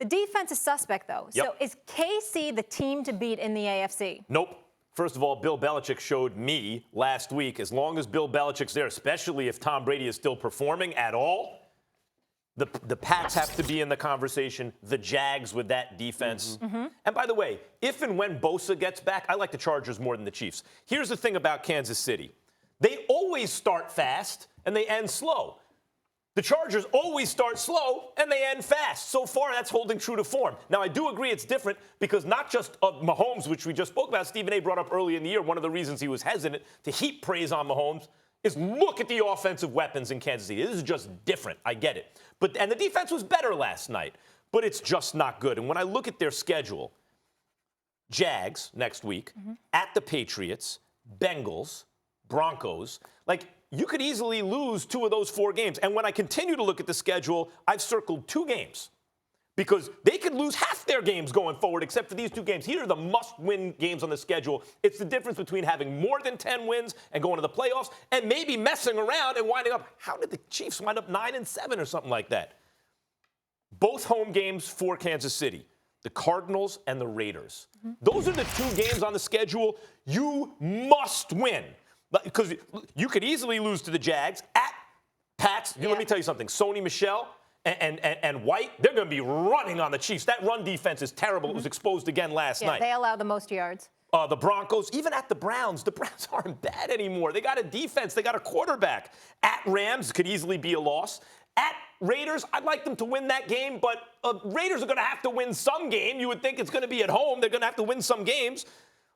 The defense is suspect, though. Yep. So is KC the team to beat in the AFC? Nope. First of all, Bill Belichick showed me last week, as long as Bill Belichick's there, especially if Tom Brady is still performing at all, the Pats have to be in the conversation, the Jags with that defense. And by the way, if and when Bosa gets back, I like the Chargers more than the Chiefs. Here's the thing about Kansas City. They always start fast and they end slow. The Chargers always start slow and they end fast. So far, that's holding true to form. Now, I do agree it's different because not just of Mahomes, which we just spoke about, Stephen A. brought up early in the year, one of the reasons he was hesitant to heap praise on Mahomes is look at the offensive weapons in Kansas City. This is just different. I get it. And the defense was better last night, but it's just not good. And when I look at their schedule, Jags next week, at the Patriots, Bengals, Broncos, you could easily lose 2 of those 4 games. And when I continue to look at the schedule, I've circled 2 games because they could lose half their games going forward except for these 2 games. Here are the must-win games on the schedule. It's the difference between having more than 10 wins and going to the playoffs and maybe messing around and winding up. How did the Chiefs wind up 9-7 or something like that? Both home games for Kansas City, the Cardinals and the Raiders. Those are the 2 games on the schedule you must win. Because you could easily lose to the Jags at Pats. Let me tell you something. Sony Michel and White, they're going to be running on the Chiefs. That run defense is terrible. It was exposed again last night. They allow the most yards. The Broncos, even at the Browns aren't bad anymore. They got a defense. They got a quarterback. At Rams, could easily be a loss. At Raiders, I'd like them to win that game, but Raiders are going to have to win some game. You would think it's going to be at home. They're going to have to win some games.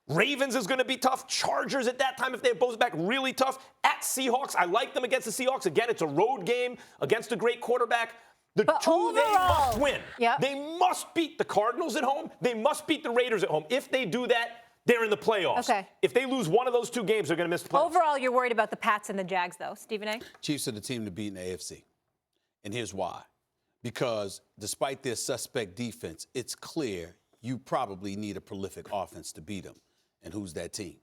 Ravens is going to be tough. Chargers at that time, if they have both back, really tough. At Seahawks, I like them against the Seahawks. Again, it's a road game against a great quarterback. But 2 they must win. They must beat the Cardinals at home. They must beat the Raiders at home. If they do that, they're in the playoffs. Okay. If they lose one of those 2 games, they're going to miss the playoffs. Overall, you're worried about the Pats and the Jags, though. Stephen A.? Chiefs are the team to beat in the AFC. And here's why. Because despite their suspect defense, it's clear you probably need a prolific offense to beat them. And who's that team?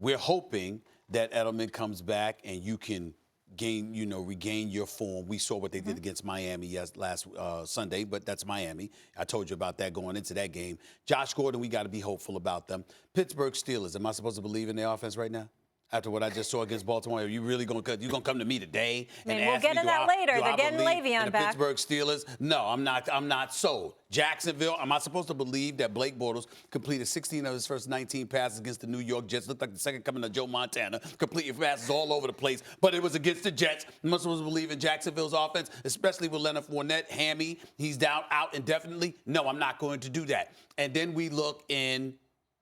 We're hoping that Edelman comes back and you can regain your form. We saw what they did against Miami last Sunday, but that's Miami. I told you about that going into that game. Josh Gordon, we got to be hopeful about them. Pittsburgh Steelers, am I supposed to believe in their offense right now? After what I just saw against Baltimore, are you really going to come to me today and ask we'll get me, in that later. They're getting Le'Veon back. Pittsburgh Steelers? No, I'm not sold. Jacksonville, am I supposed to believe that Blake Bortles completed 16 of his first 19 passes against the New York Jets? Looked like the second coming of Joe Montana. Completing passes all over the place, but it was against the Jets. Am I supposed to believe in Jacksonville's offense, especially with Leonard Fournette, hammy? He's out indefinitely. No, I'm not going to do that. And then we look in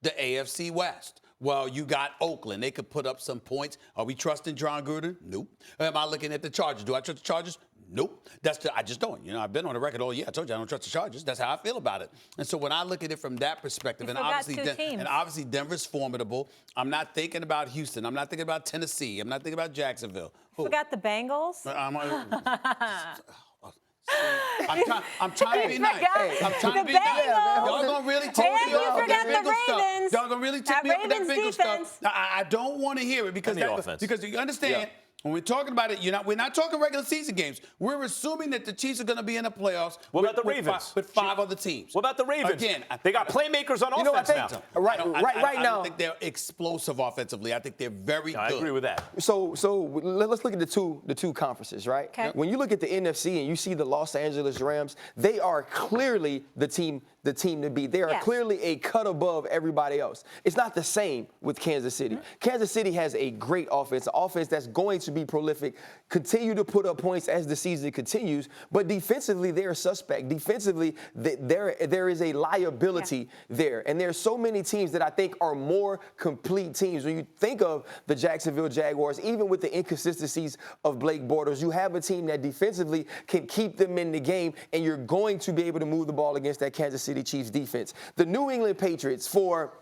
the AFC West. Well, you got Oakland. They could put up some points. Are we trusting John Gruden? Nope. Am I looking at the Chargers? Do I trust the Chargers? Nope. I just don't. I've been on the record all year. I told you I don't trust the Chargers. That's how I feel about it. And so when I look at it from that perspective, and obviously Denver's formidable. I'm not thinking about Houston. I'm not thinking about Tennessee. I'm not thinking about Jacksonville. Forgot the Bengals? I'm trying to be nice. I'm trying to be nice. Y'all gonna really take me off with that Bengals stuff. Y'all gonna really take me off with that Bengals stuff. I don't want to hear it because you understand. When we're talking about it, we're not talking regular season games. We're assuming that the Chiefs are going to be in the playoffs. What about the Ravens? With 5 other teams. What about the Ravens? Again, they got playmakers on offense now. Right now, I don't think they're explosive offensively. I think they're very good. I agree with that. So let's look at the two conferences, right? Okay. When you look at the NFC and you see the Los Angeles Rams, they are clearly the team to beat. They are clearly a cut above everybody else. It's not the same with Kansas City. Kansas City has a great offense, an offense that's going to be prolific, continue to put up points as the season continues, but defensively, they're suspect. Defensively, there is a liability there. And there are so many teams that I think are more complete teams. When you think of the Jacksonville Jaguars, even with the inconsistencies of Blake Bortles, you have a team that defensively can keep them in the game, and you're going to be able to move the ball against that Kansas City Chiefs defense. The New England Patriots, for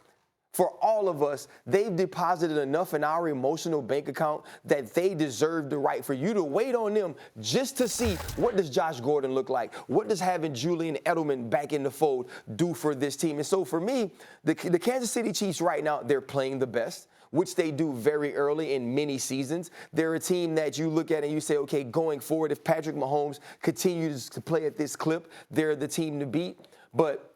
all of us, they've deposited enough in our emotional bank account that they deserve the right for you to wait on them just to see what does Josh Gordon look like? What does having Julian Edelman back in the fold do for this team? And so for me, the Kansas City Chiefs right now, they're playing the best, which they do very early in many seasons. They're a team that you look at and you say, okay, going forward, if Patrick Mahomes continues to play at this clip, they're the team to beat. But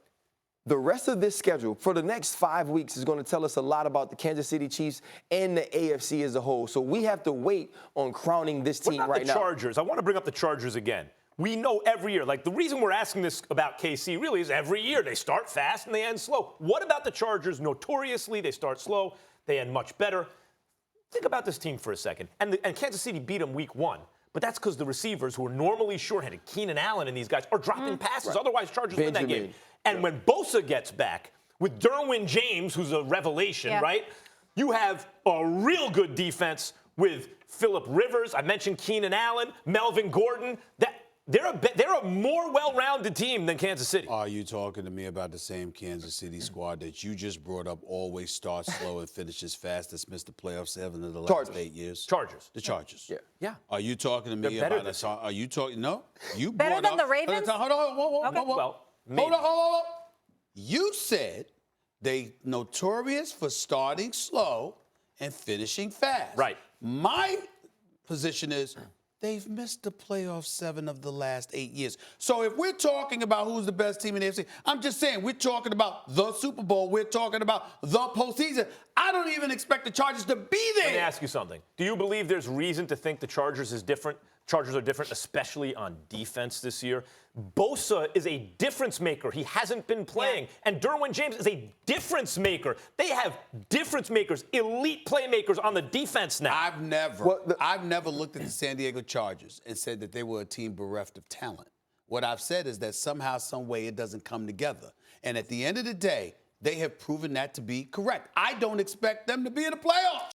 the rest of this schedule for the next 5 weeks is going to tell us a lot about the Kansas City Chiefs and the AFC as a whole. So we have to wait on crowning this team what about right the now. Chargers? I want to bring up the Chargers again. We know every year, like the reason we're asking this about KC really is every year they start fast and they end slow. What about the Chargers? Notoriously, they start slow, they end much better. Think about this team for a second. And Kansas City beat them week 1. But that's because the receivers who are normally shorthanded, Keenan Allen and these guys, are dropping passes. Right. Otherwise, Chargers win that game. Benjamin. And when Bosa gets back, with Derwin James, who's a revelation, right? You have a real good defense with Phillip Rivers. I mentioned Keenan Allen, Melvin Gordon. They're a more well-rounded team than Kansas City. Are you talking to me about the same Kansas City squad that you just brought up, always starts slow and finishes fast, that's missed the playoffs 7 of the last 8 years? Chargers. The Chargers. Yeah. Are you talking to me They're better about than us? Are you talking? No. You Better brought than up, the Ravens? Hold on. Whoa. Well, maybe. Hold on. You said they notorious for starting slow and finishing fast. Right. My position is they've missed the playoffs 7 of the last 8 years. So if we're talking about who's the best team in the AFC, I'm just saying we're talking about the Super Bowl. We're talking about the postseason. I don't even expect the Chargers to be there. Let me ask you something. Do you believe there's reason to think the Chargers are different, especially on defense this year? Bosa is a difference maker. He hasn't been playing. And Derwin James is a difference maker. They have difference makers, elite playmakers on the defense now. I've never looked at the San Diego Chargers and said that they were a team bereft of talent. What I've said is that somehow, some way, it doesn't come together. And at the end of the day, they have proven that to be correct. I don't expect them to be in the playoffs.